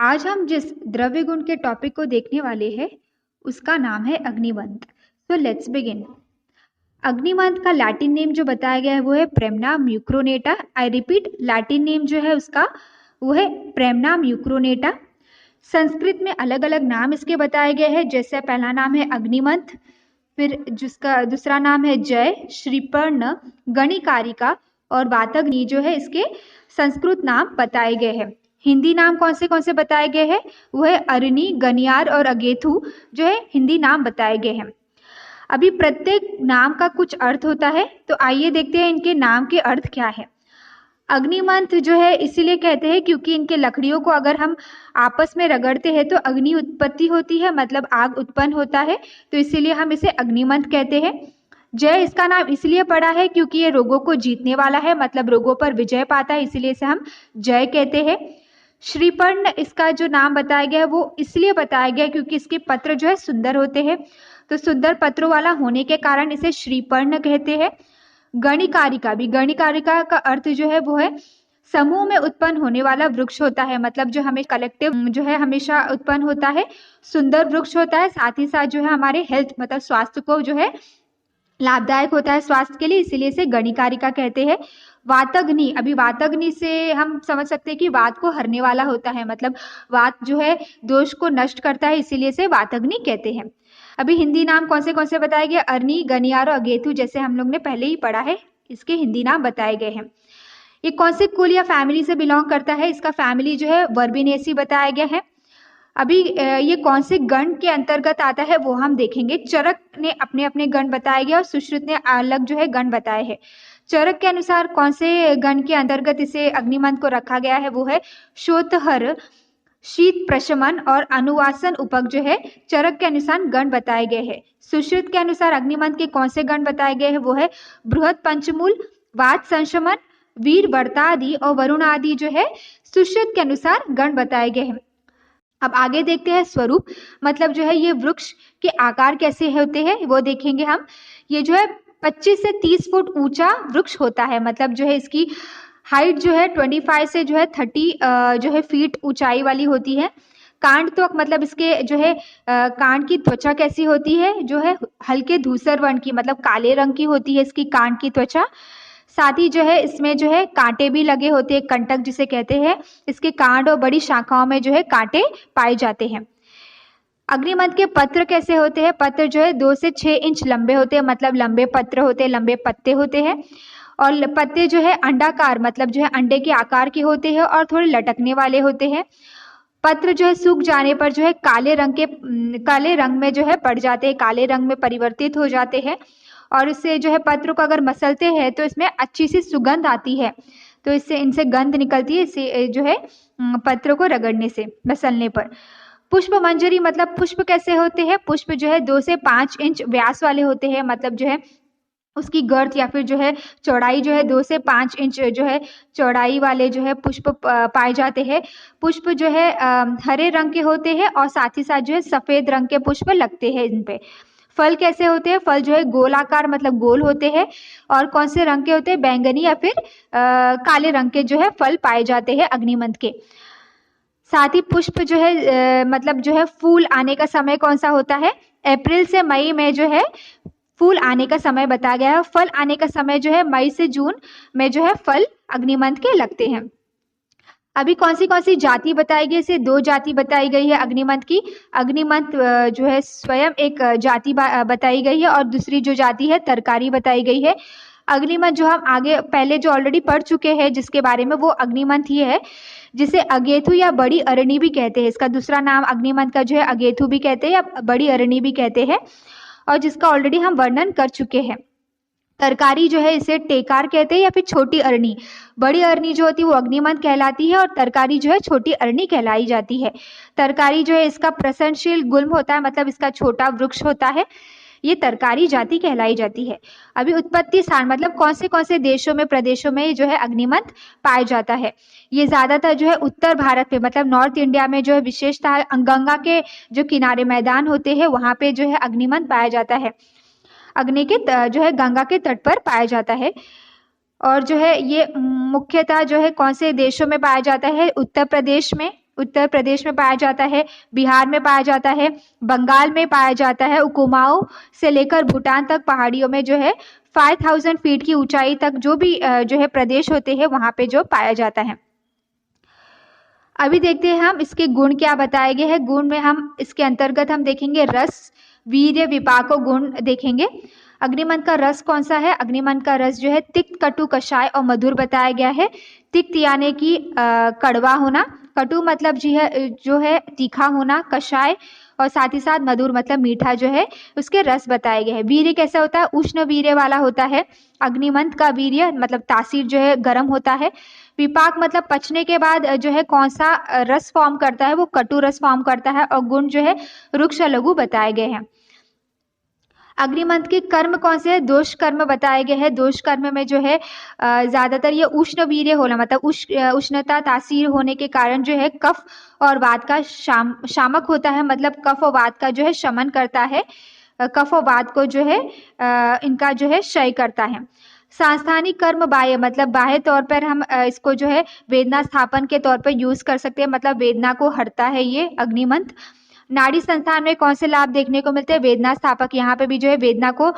आज हम जिस द्रव्य गुण के टॉपिक को देखने वाले हैं उसका नाम है अग्निमंत। तो लेट्स बिगिन। अग्निमंत का लैटिन नेम जो बताया गया है वो है प्रेमना म्यूक्रोनेटा। आई रिपीट, लैटिन नेम जो है उसका वो है प्रेमना म्यूक्रोनेटा। संस्कृत में अलग अलग नाम इसके बताए गए हैं, जैसे पहला नाम है अग्निमंत, फिर जिसका दूसरा नाम है जय, श्रीपर्ण, गणिकारिका और वातग्नि जो है इसके संस्कृत नाम बताए गए हैं। हिंदी नाम कौन से बताए गए हैं वो है अरनी, गनियार और अगेथु जो है हिंदी नाम बताए गए हैं। अभी प्रत्येक नाम का कुछ अर्थ होता है, तो आइए देखते हैं इनके नाम के अर्थ क्या है। अग्निमंत जो है इसीलिए कहते हैं क्योंकि इनके लकड़ियों को अगर हम आपस में रगड़ते हैं तो अग्नि उत्पत्ति होती है, मतलब आग उत्पन्न होता है, तो इसीलिए हम इसे अग्निमंत कहते हैं। जय इसका नाम इसलिए पड़ा है क्योंकि ये रोगों को जीतने वाला है, मतलब रोगों पर विजय पाता है, इसीलिए इसे हम जय कहते हैं। श्रीपर्ण इसका जो नाम बताया गया है वो इसलिए बताया गया क्योंकि इसके पत्र जो है सुंदर होते हैं, तो सुंदर पत्रों वाला होने के कारण इसे श्रीपर्ण कहते हैं। गणिकारिका भी, गणिकारिका का अर्थ जो है वो है समूह में उत्पन्न होने वाला वृक्ष होता है, मतलब जो हमें कलेक्टिव जो है हमेशा उत्पन्न होता है, सुंदर वृक्ष होता है, साथ ही साथ जो है हमारे हेल्थ मतलब स्वास्थ्य को जो है लाभदायक होता है स्वास्थ्य के लिए, इसीलिए इसे गणिकारिका कहते हैं। वातग्नि, अभी वातग्नि से हम समझ सकते हैं कि वात को हरने वाला होता है, मतलब वात जो है दोष को नष्ट करता है, इसीलिए इसे वातग्नि कहते हैं। अभी हिंदी नाम कौन से बताए गए, अरनी, गनियार और अगेतु, जैसे हम लोग ने पहले ही पढ़ा है, इसके हिंदी नाम बताए गए हैं। ये कौन से कुल या फैमिली से बिलोंग करता है, इसका फैमिली जो है वर्बिनेसी बताया गया है। अभी ये कौन से गण के अंतर्गत आता है वो हम देखेंगे। चरक ने अपने अपने गण बताए गए और सुश्रुत ने अलग जो है गण बताए हैं। चरक के अनुसार कौन से गण के अंतर्गत इसे अग्निमंत को रखा गया है वो है शोतहर, शीत प्रशमन और अनुवासन उपक जो है चरक के अनुसार गण बताए गए हैं। सुश्रुत के अनुसार अग्निमंत के कौन से गण बताए गए हैं वो है बृहत पंचमूल, वात संशमन, वीर वर्ता आदि और वरुण आदि जो है सुश्रुत के अनुसार गण बताए गए हैं। अब आगे देखते हैं स्वरूप, मतलब जो है ये वृक्ष के आकार कैसे होते हैं वो देखेंगे हम। ये जो है 25 से 30 फुट ऊंचा वृक्ष होता है, मतलब जो है इसकी हाइट जो है 25 से जो है 30 जो है फीट ऊंचाई वाली होती है। कांड त्वक, मतलब इसके जो है कांड की त्वचा कैसी होती है, जो है हल्के धूसर वर्ण की, मतलब काले रंग की होती है इसकी कांड की त्वचा। साथ ही जो है इसमें जो है कांटे भी लगे होते हैं, कंटक जिसे कहते हैं। इसके कांड और बड़ी शाखाओं में जो है कांटे पाए जाते हैं। अग्निमंत के पत्र कैसे होते हैं, पत्र जो है 2 से 6 इंच लंबे होते हैं, मतलब लंबे पत्र होते हैं, लंबे पत्ते होते हैं। और पत्ते जो है अंडाकार, मतलब जो है अंडे के आकार के होते हैं और थोड़े लटकने वाले होते हैं। पत्र जो है सूख जाने पर जो है काले रंग में जो है पड़ जाते हैं, काले रंग में परिवर्तित हो जाते हैं। और इससे जो है पत्र को अगर मसलते हैं तो इसमें अच्छी सी सुगंध आती है, तो इससे इनसे गंध निकलती है, इससे जो है पत्र को रगड़ने से, मसलने पर। पुष्प मंजरी, मतलब पुष्प कैसे होते हैं, पुष्प जो है 2 से 5 इंच व्यास वाले होते हैं, मतलब जो है उसकी गर्थ या फिर जो है चौड़ाई जो है 2 से 5 इंच जो है चौड़ाई वाले जो है पुष्प पाए जाते हैं। पुष्प जो है हरे रंग के होते हैं और साथ ही साथ जो है सफेद रंग के पुष्प लगते हैं इन पे। फल कैसे होते हैं, फल जो है गोलाकार, मतलब गोल होते हैं और कौन से रंग के होते हैं, बैंगनी या फिर काले रंग के जो है फल पाए जाते हैं अग्निमंत के। साथ ही पुष्प जो है मतलब जो है फूल आने का समय कौन सा होता है, अप्रैल से मई में जो है फूल आने का समय बताया गया है। फल आने का समय जो है मई से जून में जो है फल अग्निमंत के लगते हैं। अभी कौन सी जाति बताई गई, इसे 2 जाति बताई गई है अग्निमंत की। अग्निमंत जो है स्वयं एक जाति बताई गई है और दूसरी जो जाति है तरकारी बताई गई है। अग्निमंत जो हम आगे पहले जो ऑलरेडी पढ़ चुके हैं जिसके बारे में, वो अग्निमंत ही है, जिसे अगेथु या बड़ी अरणी भी कहते हैं। इसका दूसरा नाम अग्निमंत का जो है अगेथु भी कहते हैं या बड़ी अरणी भी कहते हैं, और जिसका ऑलरेडी हम वर्णन कर चुके हैं। तरकारी जो है इसे टेकार कहते हैं या फिर छोटी अरणी। बड़ी अरणी जो होती है वो अग्निमंत कहलाती है और तरकारी जो है छोटी अरणी कहलाई जाती है। तरकारी जो है इसका प्रसन्नशील गुल्म होता है, मतलब इसका छोटा वृक्ष होता है, ये तरकारी जाति कहलाई जाती है। अभी उत्पत्ति स्थान, मतलब कौन से देशों में प्रदेशों में जो है अग्निमंत पाया जाता है। ये ज्यादातर जो है उत्तर भारत में, मतलब नॉर्थ इंडिया में जो है विशेषतः गंगा के जो किनारे मैदान होते हैं वहां पे जो है अग्निमंत पाया जाता है। अग्नि के जो है गंगा के तट पर पाया जाता है। और जो है ये मुख्यतः जो है कौन से देशों में पाया जाता है, उत्तर प्रदेश में, उत्तर प्रदेश में पाया जाता है, बिहार में पाया जाता है, बंगाल में पाया जाता है। कुमाऊं से लेकर भूटान तक पहाड़ियों में जो है 5000 फीट की ऊंचाई तक जो भी जो है प्रदेश होते हैं वहां पे जो पाया जाता है। अभी देखते हैं हम इसके गुण क्या बताए गए हैं। गुण में हम इसके अंतर्गत हम देखेंगे रस, वीर्य, विपाको गुण देखेंगे। अग्निमंथ का रस कौन सा है? अग्निमंथ का रस जो है तिक्त, कटु, कषाय और मधुर बताया गया है। तिक्त यानी कि कड़वा होना, कटु मतलब जो है तीखा होना, कषाय और साथ ही साथ मधुर मतलब मीठा जो है उसके रस बताए गए हैं। वीर्य कैसा होता है? उष्ण वीर्य वाला होता है। अग्निमंथ का वीर्य मतलब तासीर जो है गर्म होता है। विपाक मतलब पचने के बाद जो है कौन सा रस फॉर्म करता है? वो कटु रस फॉर्म करता है। और गुण जो है रुक्ष, लघु बताए गए हैं। अग्निमंथ के कर्म कौन से है? दोष कर्म बताए गए हैं। दोष कर्म में जो है ज्यादातर ये उष्ण वीर्य होना मतलब उष्णता तासीर होने के कारण जो है कफ और वात का शामक होता है, मतलब कफ और वात का जो है शमन करता है। कफ और वात को जो है इनका जो है क्षय करता है। सांस्थानिक कर्म बाह्य मतलब बाह्य तौर पर हम इसको जो है वेदना स्थापन के तौर पर यूज कर सकते हैं, मतलब वेदना को हरता है ये अग्निमंथ। नाड़ी संस्थान में कौन से लाभ देखने को मिलते हैं? वेदना स्थापक, यहाँ पे भी जो है वेदना को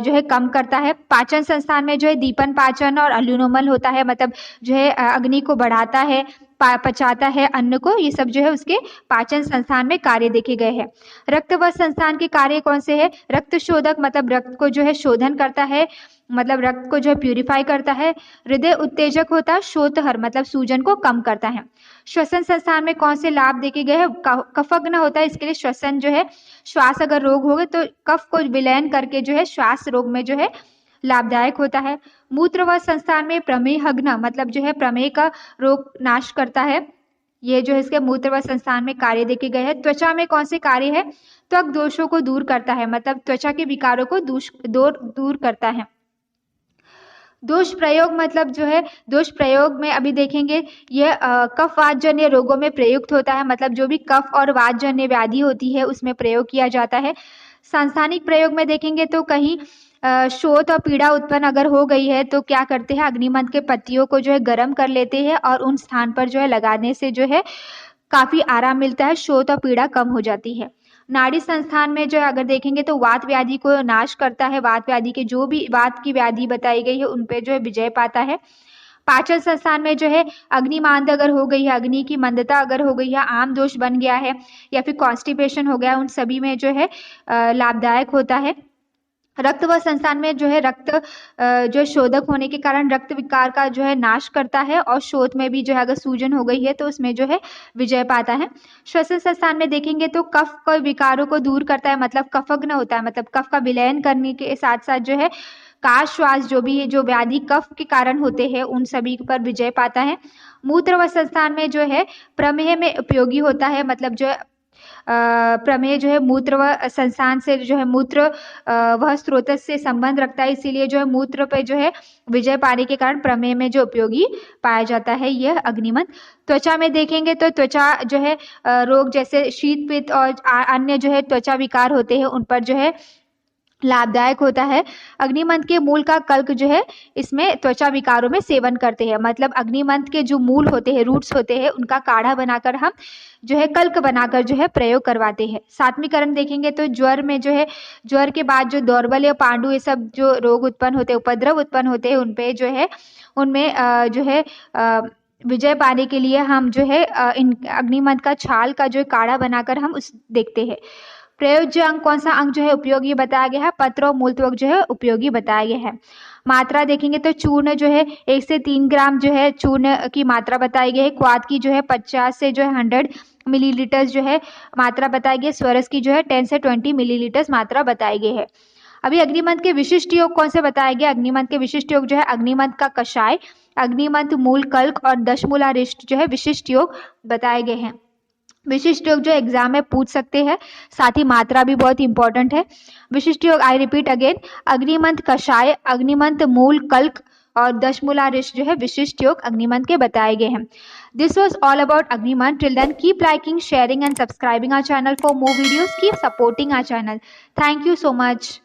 जो है कम करता है। पाचन संस्थान में जो है दीपन पाचन और अल्यूनोमल होता है, मतलब जो है अग्नि को बढ़ाता है, पचाता है अन्न को, ये सब जो है उसके पाचन संस्थान में कार्य देखे गए हैं। रक्त व संस्थान के कार्य कौन से है? रक्त शोधक मतलब रक्त को जो है शोधन करता है, मतलब रक्त को जो है प्यूरिफाई करता है। हृदय उत्तेजक होता है। शोथहर मतलब सूजन को कम करता है। श्वसन संस्थान में कौन से लाभ देखे गए हैं? कफग्न होता है, इसके लिए श्वसन जो है श्वास अगर रोग हो गए तो कफ को विलयन करके जो है श्वास रोग में जो है लाभदायक होता है। मूत्र व संस्थान में प्रमेहग्न मतलब जो है प्रमेह का रोग नाश करता है। ये जो है इसके मूत्र व संस्थान में कार्य देखे गए हैं। त्वचा में कौन से कार्य है? त्वक दोषों को दूर करता है, मतलब त्वचा के विकारों को दूर करता है। दोष प्रयोग मतलब जो है दोष प्रयोग में अभी देखेंगे यह कफ वातजन्य रोगों में प्रयुक्त होता है, मतलब जो भी कफ और वातजन्य व्याधि होती है उसमें प्रयोग किया जाता है। सांस्थानिक प्रयोग में देखेंगे तो कहीं शोथ और पीड़ा उत्पन्न अगर हो गई है तो क्या करते हैं? अग्निमंथ के पत्तियों को जो है गर्म कर लेते हैं और उन स्थान पर जो है लगाने से जो है काफी आराम मिलता है, शोथ और पीड़ा कम हो जाती है। नाड़ी संस्थान में जो है अगर देखेंगे तो वात व्याधि को नाश करता है। वात व्याधि के जो भी वात की व्याधि बताई गई है उन पे जो है विजय पाता है। पाचन संस्थान में जो है अग्निमांद अगर हो गई है, अग्नि की मंदता अगर हो गई है, आम दोष बन गया है या फिर कॉन्स्टिपेशन हो गया, उन सभी में जो है लाभदायक होता है। रक्त व संस्थान में जो है रक्त जो शोधक होने के कारण रक्त विकार का जो है नाश करता है और शोथ में भी जो है अगर सूजन हो गई है तो उसमें जो है विजय पाता है। श्वसन संस्थान में देखेंगे तो कफ के विकारों को दूर करता है, मतलब कफग्न होता है, मतलब कफ का विलयन करने के साथ साथ जो है काश श्वास जो भी है जो व्याधि कफ के कारण होते हैं उन सभी पर विजय पाता है। मूत्र व संस्थान में जो है प्रमेह में उपयोगी होता है, मतलब जो प्रमेय जो है मूत्र व संस्थान से जो है मूत्र वह स्रोत से संबंध रखता है, इसीलिए जो है मूत्र पे जो है विजय पाने के कारण प्रमेय में जो उपयोगी पाया जाता है यह अग्निमंथ। त्वचा में देखेंगे तो त्वचा जो है रोग जैसे शीत पित्त और अन्य जो है त्वचा विकार होते हैं उन पर जो है लाभदायक होता है। अग्निमंथ के मूल का कल्क जो है इसमें त्वचा विकारों में सेवन करते हैं, मतलब अग्निमंथ के जो मूल होते हैं रूट्स होते हैं उनका काढ़ा बनाकर हम जो है कल्क बनाकर जो है प्रयोग करवाते हैं। सात्वीकरण देखेंगे तो ज्वर में जो है ज्वर के बाद जो दौर्बल्य या पांडु ये सब जो रोग उत्पन्न होते हैं, उपद्रव उत्पन्न होते हैं, उनपे जो है उनमें जो है विजय पाने के लिए हम जो है इन अग्निमंथ का छाल का जो काढ़ा बनाकर हम उस देखते हैं। प्रयोज्य अंग कौन सा अंग जो है उपयोगी बताया गया है? पत्र और मूलत्वक जो है उपयोगी बताया गया है। मात्रा देखेंगे तो चूर्ण जो है 1 से 3 ग्राम जो है चूर्ण की मात्रा बताई गई है। क्वाथ की जो है 50 से जो है 100 मिलीलीटर जो है मात्रा बताई गई है। स्वरस की जो है 10 से 20 मिलीलीटर मात्रा बताई गई है। अभी अग्निमंथ के विशिष्ट योग कौन से बताए गए? अग्निमंथ के विशिष्ट योग जो है अग्निमंथ का कषाय, अग्निमंथ मूल कल्क और दशमूलारिष्ट जो है विशिष्ट योग बताए गए हैं। विशिष्ट योग जो एग्जाम में पूछ सकते हैं, साथ ही मात्रा भी बहुत इंपॉर्टेंट है। विशिष्ट योग आई रिपीट अगेन, अग्निमंथ कषाय, अग्निमंथ मूल कल्क और दशमूलारिष्ट जो है विशिष्ट योग अग्निमंथ के बताए गए हैं। This was all about Agnimanth. Till then, keep liking, sharing and subscribing our channel for more videos. Keep supporting our channel. Thank you so much.